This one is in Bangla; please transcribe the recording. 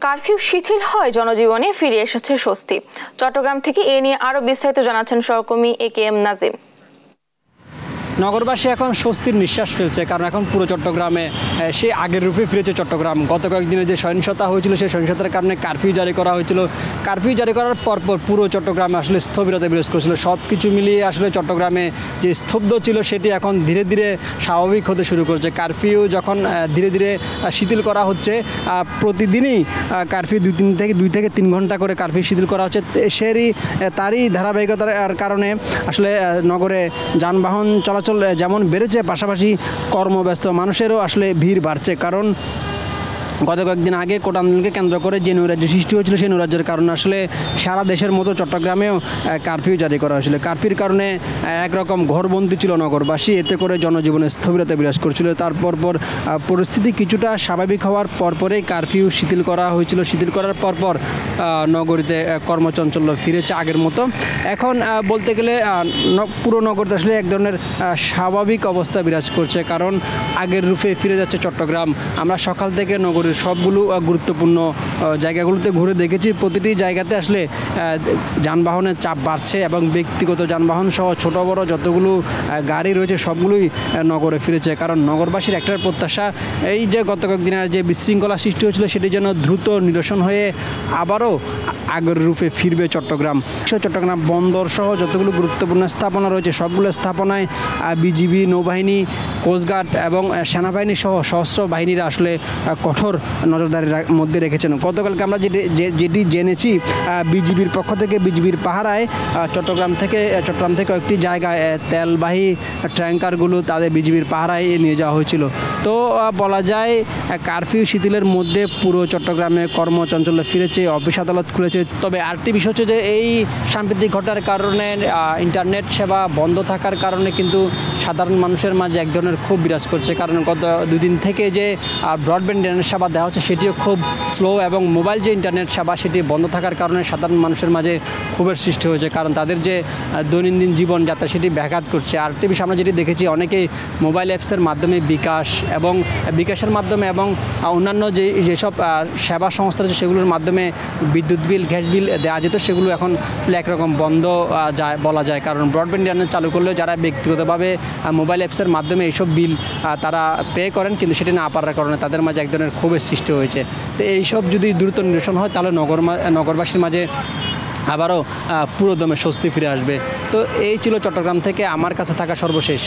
কারফিউ শিথিল হয়, জনজীবনে ফিরে এসেছে স্বস্তি। চট্টগ্রাম থেকে এ নিয়ে আরো বিস্তারিত জানাচ্ছেন সহকর্মী AKM নাজিম। নগরবাসী এখন স্বস্তির নিঃশ্বাস ফেলছে, কারণ এখন পুরো চট্টগ্রামে সে আগের রূপে ফিরেছে চট্টগ্রাম। গত কয়েকদিনের যে সহিংসতা হয়েছিল, সেই সহিংসতার কারণে কারফিউ জারি করা হয়েছিল। কারফিউ জারি করার পরপর পুরো চট্টগ্রামে আসলে স্থবিরতা বিরাজ করছিল। সব কিছু মিলিয়ে আসলে চট্টগ্রামে যে স্তব্ধ ছিল সেটি এখন ধীরে ধীরে স্বাভাবিক হতে শুরু করছে। কারফিউ যখন ধীরে ধীরে শিথিল করা হচ্ছে, প্রতিদিনই কারফিউ 2 থেকে 3 ঘন্টা করে কারফিউ শিথিল করা হচ্ছে। তারই ধারাবাহিকতার কারণে আসলে নগরে যানবাহন চলাচল যেমন বেড়েছে, পাশাপাশি কর্মব্যস্ত মানুষেরও আসলে ভিড় বাড়ছে। কারণ গত কয়েকদিন আগে কোটা আন্দোলনকে কেন্দ্র করে যে নৈরাজ্য সৃষ্টি হয়েছিল, সেই নৈরাজ্যের কারণে আসলে সারা দেশের মতো চট্টগ্রামেও কারফিউ জারি করা হয়েছিল। কারফিউর কারণে একরকম ঘরবন্দি ছিল নগরবাসী, এতে করে জনজীবনে স্থবিরতা বিরাজ করছিল। তারপর পরিস্থিতি কিছুটা স্বাভাবিক হওয়ার পরপরেই কারফিউ শিথিল করা হয়েছিল। শিথিল করার পরপর নগরীতে কর্মচঞ্চল্য ফিরেছে আগের মতো। এখন বলতে গেলে পুরো নগরীতে আসলে এক ধরনের স্বাভাবিক অবস্থা বিরাজ করছে, কারণ আগের রূপে ফিরে যাচ্ছে চট্টগ্রাম। আমরা সকাল থেকে নগরীর সবগুলো গুরুত্বপূর্ণ জায়গাগুলোতে ঘুরে দেখেছি। প্রতিটি জায়গাতে আসলে যানবাহনের চাপ বাড়ছে এবং ব্যক্তিগত যানবাহন সহ ছোট বড় যতগুলো গাড়ি রয়েছে সবগুলোই নগরে ফিরেছে। কারণ নগরবাসীর একটা প্রত্যাশা, এই যে গত কয়েকদিনের যে বিশৃঙ্খলা সৃষ্টি হয়েছিল সেটি যেন দ্রুত নিরসন হয়ে আবারও আগের রূপে ফিরবে চট্টগ্রাম। চট্টগ্রাম বন্দর সহ যতগুলো গুরুত্বপূর্ণ স্থাপনা রয়েছে সবগুলো স্থাপনায় বিজিবি, নৌবাহিনী, কোস্টগার্ড এবং সেনাবাহিনী সহ সশস্ত্র বাহিনীরা আসলে কঠোর নজরদারির মধ্যে রেখেছেন। গতকালকে আমরা যেটি জেনেছি, বিজিবির পক্ষ থেকে বিজিবির পাহারায় চট্টগ্রাম থেকে কয়েকটি জায়গায় তেলবাহী ট্যাঙ্কারগুলো তাদের বিজিবির পাহারায় নিয়ে যাওয়া হয়েছিল। তো বলা যায় কারফিউ শিথিলের মধ্যে পুরো চট্টগ্রামে কর্মচঞ্চল্য ফিরেছে, অফিস আদালত খুলেছে। তবে আরেকটি বিষয় হচ্ছে যে এই সাম্প্রতিক ঘটনার কারণে ইন্টারনেট সেবা বন্ধ থাকার কারণে কিন্তু সাধারণ মানুষের মাঝে এক ধরনের ক্ষোভ বিরাজ করছে। কারণ গত 2 দিন থেকে যে ব্রডব্যান্ড ইন্টারনেট সেবা দেওয়া হচ্ছে সেটিও খুব স্লো, এবং মোবাইল যে ইন্টারনেট সেবা সেটি বন্ধ থাকার কারণে সাধারণ মানুষের মাঝে ক্ষোভের সৃষ্টি হয়েছে। কারণ তাদের যে দৈনন্দিন জীবনযাত্রা সেটি ব্যাঘাত করছে। আর একটি বিষয় আমরা যেটি দেখেছি, অনেকেই মোবাইল অ্যাপসের মাধ্যমে বিকাশের মাধ্যমে এবং অন্যান্য যেসব সেবা সংস্থা রয়েছে সেগুলোর মাধ্যমে বিদ্যুৎ বিল, গ্যাস বিল দেওয়া যেত, সেগুলো এখন একরকম বন্ধ বলা যায়। কারণ ব্রডব্যান্ড ইন্টারনেট চালু করলেও যারা ব্যক্তিগতভাবে মোবাইল অ্যাপসের মাধ্যমে এইসব বিল তারা পে করেন, কিন্তু সেটি না পারার কারণে তাদের মাঝে এক ধরনের ক্ষোভের সৃষ্টি হয়েছে। তো এইসব যদি দ্রুত নিরসন হয় তাহলে নগরবাসীর মাঝে আবারও পুরোদমে স্বস্তি ফিরে আসবে। তো এই ছিল চট্টগ্রাম থেকে আমার কাছে থাকা সর্বশেষ।